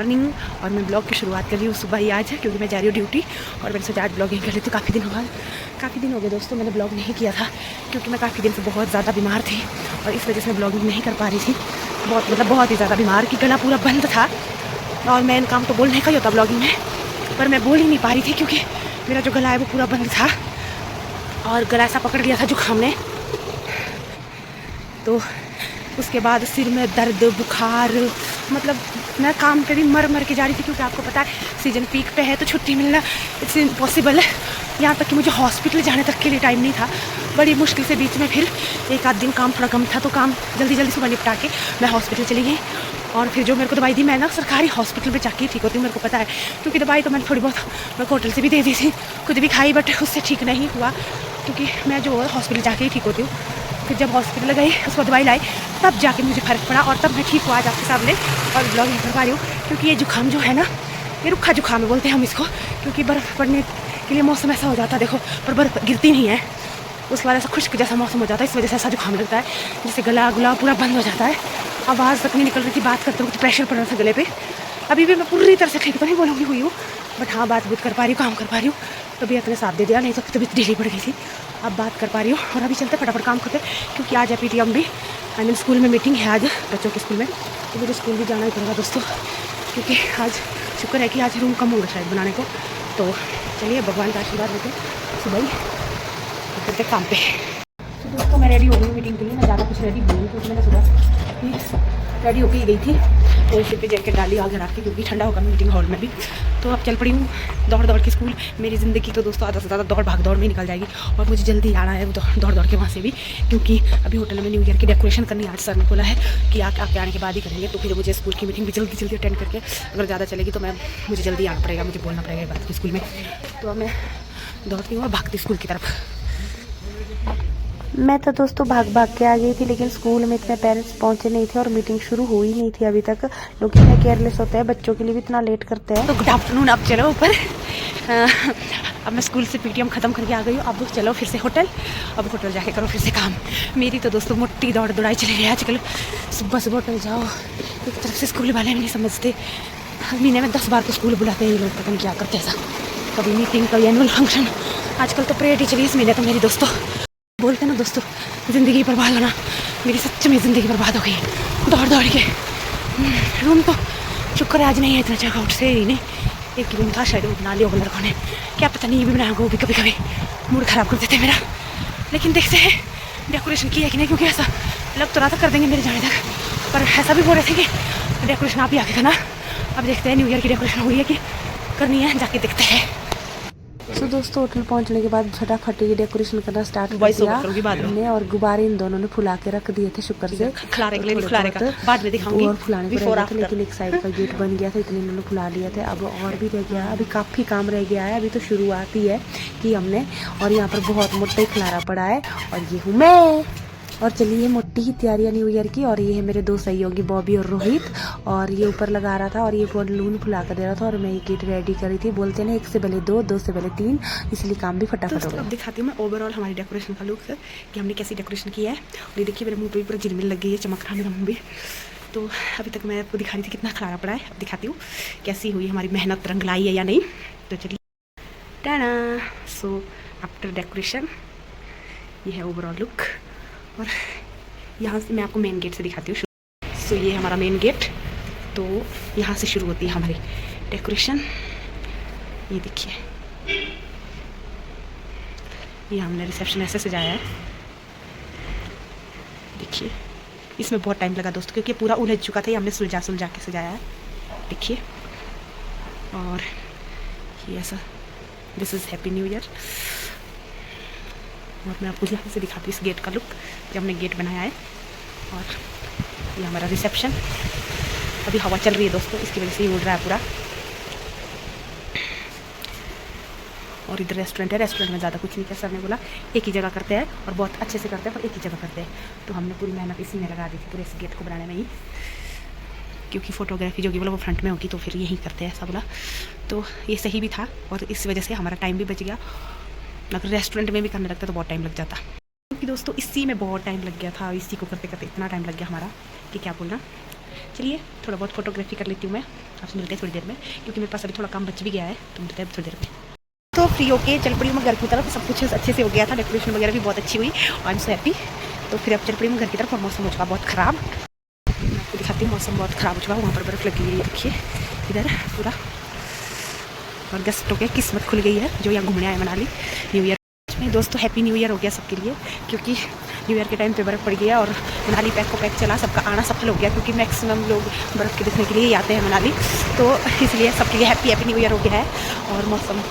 Morning. और मैं blog की शुरुआत कर रही हूँ सुबह ही आज, क्योंकि मैं जा रही हूँ ड्यूटी और मैंने सोचा आज ब्लॉगिंग कर लेती हूँ। काफ़ी दिन हो गए दोस्तों मैंने ब्लॉग नहीं किया था, क्योंकि मैं काफ़ी दिन से बहुत ज़्यादा बीमार थी और इस वजह से मैं ब्लॉगिंग नहीं कर पा रही थी। बहुत ही ज़्यादा बीमार कि गला पूरा बंद था। और मेन काम तो बोलने का ही होता ब्लॉगिंग में, पर मैं बोल ही नहीं पा रही थी क्योंकि मेरा जो गला है वो पूरा बंद था और गला ऐसा पकड़ लिया था जुकाम ने। तो उसके बाद सिर में दर्द, बुखार, मतलब मैं काम पे भी मर के जा रही थी, क्योंकि आपको पता है सीजन पीक पे है तो छुट्टी मिलना इट्स इम्पॉसिबल है। यहाँ तक कि मुझे हॉस्पिटल जाने तक के लिए टाइम नहीं था। बड़ी मुश्किल से बीच में फिर एक आध दिन काम थोड़ा कम था तो काम जल्दी सुबह निपटा के मैं हॉस्पिटल चली गई। और फिर जो मेरे को दवाई दी, मैं ना सरकारी हॉस्पिटल में जाके ठीक होती हूँ, मेरे को पता है, क्योंकि दवाई तो मैंने थोड़ी बहुत मैं होटल से भी दे दी थी, खुद भी खाई, बट उससे ठीक नहीं हुआ, क्योंकि मैं जो हॉस्पिटल जाके ही ठीक होती हूँ। फिर जब हॉस्पिटल गई उसको दवाई लाई तब जाके मुझे फ़र्क पड़ा और तब मैं ठीक हुआ आज आपके सामने और ब्लॉग नहीं कर पा रही हूँ। क्योंकि ये जुकाम जो है ना, ये रुखा जुकाम है बोलते हैं हम इसको, क्योंकि बर्फ़ पड़ने के लिए मौसम ऐसा हो जाता है, देखो पर बर्फ़ गिरती नहीं है, उसके बाद ऐसा खुश्क जैसा मौसम हो जाता है, इस वजह से ऐसा जुकाम लगता है, जिससे गला गुला पूरा बंद हो जाता है। आवाज़ तक नहीं निकल रही थी, बात करते वक्त प्रेशर पड़ रहा था गले पे। अभी भी मैं पूरी तरह से ठीक तो नहीं बोलूँगी हुई हूँ, बट हाँ बात कर पा रही हूँ, काम कर पा रही हूँ। तबीयत ने साथ दे दिया, नहीं तो तबीयत ढीली पड़ गई थी। अब बात कर पा रही हूँ और अभी चलते फटाफट काम करते, क्योंकि आज है PTM भी, आई मीन स्कूल में मीटिंग है आज बच्चों के स्कूल में, तो मुझे स्कूल भी जाना ही पड़ेगा दोस्तों, क्योंकि आज शुक्र है कि आज रूम कम होगा शायद बनाने को। तो चलिए भगवान का आशीर्वाद लेते सुबह ही करते काम पे। तो दोस्तों मैं रेडी हो गई मीटिंग के लिए, मैं ज़्यादा कुछ रेडी हुई नहीं, क्योंकि मैंने सुबह रेडी होकर ही गई थी, तो इसी पे जैकेट डाली आगे रख के, क्योंकि ठंडा होगा मीटिंग हॉल में भी। तो अब चल पड़ी हूँ दौड़ के स्कूल। मेरी ज़िंदगी तो दोस्तों आधा से ज़्यादा दौड़ भाग दौड़ में निकल जाएगी और मुझे जल्दी आना है दौड़ के वहाँ से भी, क्योंकि अभी होटल में न्यू ईयर की डेकोरेशन करनी है। आज सर ने बोला है कि आपके आने के बाद ही करेंगे, तो फिर मुझे स्कूल की मीटिंग भी जल्दी अटेंड करके, अगर ज़्यादा चलेगी तो मुझे जल्दी आना पड़ेगा, मुझे बोलना पड़ेगा ये बात स्कूल में। तो अब मैं दौड़ती हूँ भागती स्कूल की तरफ। मैं तो दोस्तों भाग के आ गई थी, लेकिन स्कूल में इतने पेरेंट्स पहुंचे नहीं थे और मीटिंग शुरू हो ही नहीं थी अभी तक। लोग इतने केयरलेस होते हैं, बच्चों के लिए भी इतना लेट करते हैं। तो गुड आफ्टरनून, अब चलो ऊपर। अब मैं स्कूल से PTM ख़त्म करके आ गई हूँ, अब चलो फिर से होटल, अब होटल जाके करो फिर से काम। मेरी तो दोस्तों मोटी दौड़ाई चली रही है आजकल। सुबह होटल जाओ, एक तरफ से स्कूल वाले भी नहीं समझते, महीने में 10 बार तो स्कूल बुलाते हैं ये लोग, पता नहीं क्या करते ऐसा, कभी मीटिंग कभी एनुअल फंक्शन। आजकल तो प्रेयर टीचर इस महीने तो मेरी दोस्तों बोलते हैं ना दोस्तों, ज़िंदगी बर्बाद होना, मेरी सच में ज़िंदगी बर्बाद हो गई दौड़ के। रूम तो शुक्र आज नहीं है इतना चेकआउट से ही नहीं, एक रूम था शायद वो बना लिया होगा लड़कों ने, क्या पता नहीं ये भी बनाया होगा, वो भी कभी मूड ख़राब कर देते मेरा। लेकिन देखते हैं डेकोरेशन किया है कि नहीं, क्योंकि ऐसा लग तो रहा था कर देंगे मेरे जाने तक, पर ऐसा भी बोल रहे थे कि डेकोरेशन आप ही आके करना। अब देखते हैं न्यू ईयर की डेकोरेशन हुई है कि करनी है, जाके देखते हैं। तो दोस्तों होटल पहुंचने के बाद फटाफट ये डेकोरेशन करना स्टार्ट कर दिया हमने, और गुब्बारे इन दोनों ने फुला के रख दिए थे शुक्र से, खिलाने के लिए बाद में दिखाऊंगी, और फुलाने को रह गया था, लेकिन एक साइड का गेट बन गया था, इतने इन्होंने फुला लिया थे। अब और भी रह गया है, अभी काफ़ी काम रह गया है, अभी तो शुरुआत ही है कि हमने, और यहाँ पर बहुत मोटा ही खिलारा पड़ा है, और ये हूँ मैं। और चलिए मोटी ही तैयारियां न्यू ईयर की, और ये है मेरे 2 सहयोगी बॉबी और रोहित, और ये ऊपर लगा रहा था और ये बलून फुला कर दे रहा था, और मैं ये किट रेडी करी थी। बोलते हैं ना 1 से पहले 2, 2 से पहले 3, इसलिए काम भी फटाफट हो गया। अब दिखाती हूँ मैं ओवरऑल हमारी डेकोरेशन का लुक कि हमने कैसी डेकोरेशन की है। और ये देखिए मेरे मुँह पे पूरा झिलमिल लग गई है, चमक रहा मेरा मुँह भी। तो अभी तक मैं आपको दिखा रही थी कितना खलारा पड़ा है, अब दिखाती हूँ कैसी हुई हमारी मेहनत, रंग लाई है या नहीं। तो चलिए टाना। सो आफ्टर डेकोरेशन ये है ओवरऑल लुक, और यहाँ से मैं आपको मेन गेट से दिखाती हूँ। सो ये है हमारा मेन गेट, तो यहाँ से शुरू होती है हमारी डेकोरेशन। ये देखिए, ये हमने रिसेप्शन ऐसे सजाया है, देखिए इसमें बहुत टाइम लगा दोस्तों, क्योंकि पूरा उलझ चुका था, ये हमने सुलझा के सजाया है, देखिए। और ये ऐसा, this is happy new year. और मैं आपको यहाँ से दिखाती हूँ इस गेट का लुक, जब हमने गेट बनाया है। और ये हमारा रिसेप्शन, अभी हवा चल रही है दोस्तों, इसकी वजह से ही उड़ रहा है पूरा। और इधर रेस्टोरेंट है, रेस्टोरेंट में ज़्यादा कुछ नहीं किया, सर ने बोला एक ही जगह करते हैं और बहुत अच्छे से करते हैं, पर एक ही जगह करते हैं, तो हमने पूरी मेहनत इसी में लगा दी थी, पूरे इस गेट को बनाने में ही, क्योंकि फ़ोटोग्राफी जो कि बोला वो फ्रंट में होगी, तो फिर यही करते हैं ऐसा बोला। तो ये सही भी था, और इस वजह से हमारा टाइम भी बच गया। अगर रेस्टोरेंट में भी करने लगता तो बहुत टाइम लग जाता, क्योंकि दोस्तों इसी में बहुत टाइम लग गया था, इसी को करते करते इतना टाइम लग गया हमारा कि क्या बोलना। चलिए थोड़ा बहुत फोटोग्राफी कर लेती हूँ मैं, आपसे मिलते हैं थोड़ी देर में, क्योंकि मेरे पास अभी थोड़ा काम बच भी गया है, तो मिलते हैं थोड़ी देर में। तो फ्री होके चल पड़ी मैं घर की तरफ, सब कुछ अच्छे से हो गया था, डेकोरेशन वगैरह भी बहुत अच्छी हुई, आई एम सो हैप्पी। तो फिर अब चल पड़ी मैं घर की तरफ, और मौसम हो चुका बहुत ख़राब, मैं आपको दिखाती हूँ, मौसम बहुत ख़राब हो चुका, वहाँ पर बर्फ़ लगी हुई है, देखिए इधर पूरा, और गेस्टों की किस्मत खुल गई है जो यहाँ घूमने आए मनाली न्यू ईयर में। दोस्तों हैप्पी न्यू ईयर हो गया सबके लिए, क्योंकि न्यू ईयर के टाइम पे बर्फ़ पड़ गया और मनाली पैक को पैक चला, सबका आना सफल हो गया, क्योंकि मैक्सिमम लोग बर्फ़ के देखने के लिए ही आते हैं मनाली, तो इसलिए सबके लिए हैप्पी न्यू ईयर हो गया है। और मौसम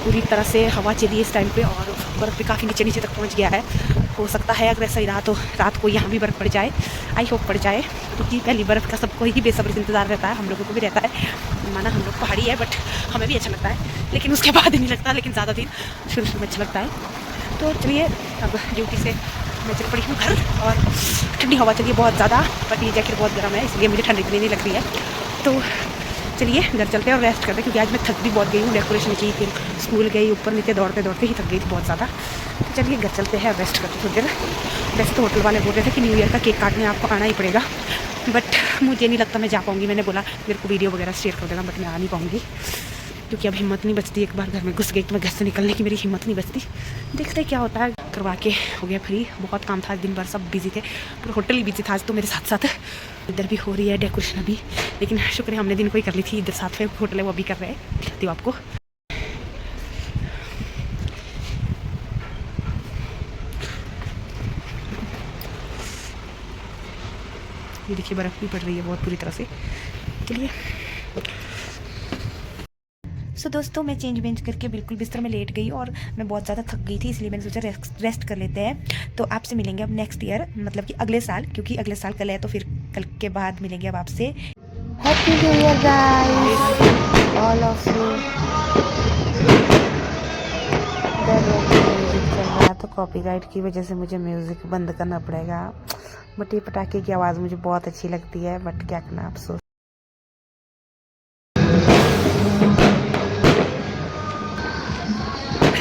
पूरी तरह से हवा चली इस टाइम पे, और बर्फ़ भी काफ़ी नीचे तक पहुंच गया है। हो सकता है अगर ऐसा ही रहा तो रात को यहाँ भी बर्फ़ पड़ जाए, आई होप पड़ जाए, क्योंकि पहली बर्फ़ का सबको ही बेसब्री से इंतज़ार रहता है, हम लोगों को भी रहता है, माना हम लोग पहाड़ी है बट हमें भी अच्छा लगता है, लेकिन उसके बाद ही नहीं लगता, लेकिन ज़्यादा दिन शुरू में अच्छा लगता है। तो चलिए अब ड्यूटी से मैं चल पड़ी हूँ घर, और ठंडी हवा चलिए बहुत ज़्यादा, बट ये जैकेट बहुत गर्म है इसलिए मुझे ठंडी इतनी नहीं लग रही है। तो चलिए घर चलते हैं और रेस्ट करते हैं, क्योंकि आज मैं थक भी बहुत गई हूँ, डेकोरेशन की, फिर स्कूल गई, ऊपर नीचे दौड़ते ही थक गई थी बहुत ज़्यादा। तो चलिए घर चलते हैं, रेस्ट करते थोड़ी देर। वैसे तो होटल वाले बोल रहे थे कि न्यू ईयर का केक काटने आपको आना ही पड़ेगा, बट मुझे नहीं लगता मैं जा पाऊँगी। मैंने बोला मेरे को वीडियो वगैरह शेयर कर देना, बट मैं आ नहीं पाऊँगी, क्योंकि अब हिम्मत नहीं बचती, एक बार घर में घुस गई तो मैं घर से निकलने की मेरी हिम्मत नहीं बचती। देखते क्या होता है। करवा के हो गया फ्री, बहुत काम था, दिन भर सब बिजी थे, पूरा होटल ही बिजी था आज तो मेरे साथ साथ। इधर भी हो रही है डेकोरेशन अभी, लेकिन शुक्र है हमने दिन को ही कर ली थी, इधर साथ में होटल है वो अभी कर रहे हैं, दिखाती हूँ आपको। ये देखिए बर्फ़ भी पड़ रही है बहुत पूरी तरह से। चलिए सो दोस्तों मैं चेंज करके बिल्कुल बिस्तर में लेट गई, और मैं बहुत ज़्यादा थक गई थी, इसलिए मैंने सोचा रेस्ट कर लेते हैं। तो आपसे मिलेंगे अब नेक्स्ट ईयर, मतलब कि अगले साल, क्योंकि अगले साल कल है, तो फिर कल के बाद मिलेंगे अब आपसे। Happy new year guys all of you. Music चल रहा है तो कॉपीराइट की वजह से मुझे म्यूजिक बंद करना पड़ेगा, बट ये पटाखे की आवाज़ मुझे बहुत अच्छी लगती है, बट क्या करना अफसोस।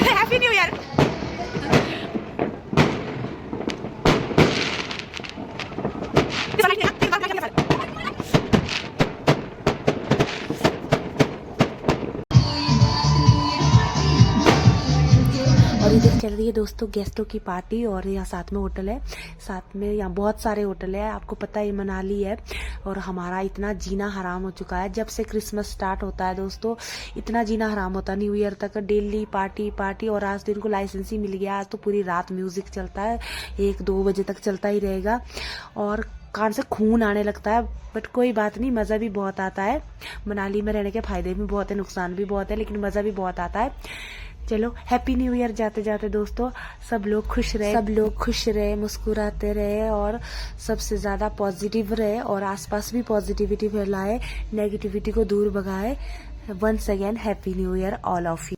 Happy new year. और इधर चल रही है दोस्तों गेस्टों की पार्टी, और यहाँ साथ में होटल है, साथ में यहाँ बहुत सारे होटल है, आपको पता है मनाली है, और हमारा इतना जीना हराम हो चुका है जब से क्रिसमस स्टार्ट होता है दोस्तों, इतना जीना हराम होता है न्यू ईयर तक, डेली पार्टी। और आज तो इनको लाइसेंस ही मिल गया, आज तो पूरी रात म्यूजिक चलता है, 1-2 बजे तक चलता ही रहेगा, और कान से खून आने लगता है, बट कोई बात नहीं, मज़ा भी बहुत आता है। मनाली में रहने के फायदे भी बहुत है, नुकसान भी बहुत है, लेकिन मज़ा भी बहुत आता है। चलो हैप्पी न्यू ईयर जाते जाते दोस्तों, सब लोग खुश रहे, मुस्कुराते रहे, और सबसे ज़्यादा पॉजिटिव रहे, और आसपास भी पॉजिटिविटी फैलाए, नेगेटिविटी को दूर भगाए। Once again happy new year all of you.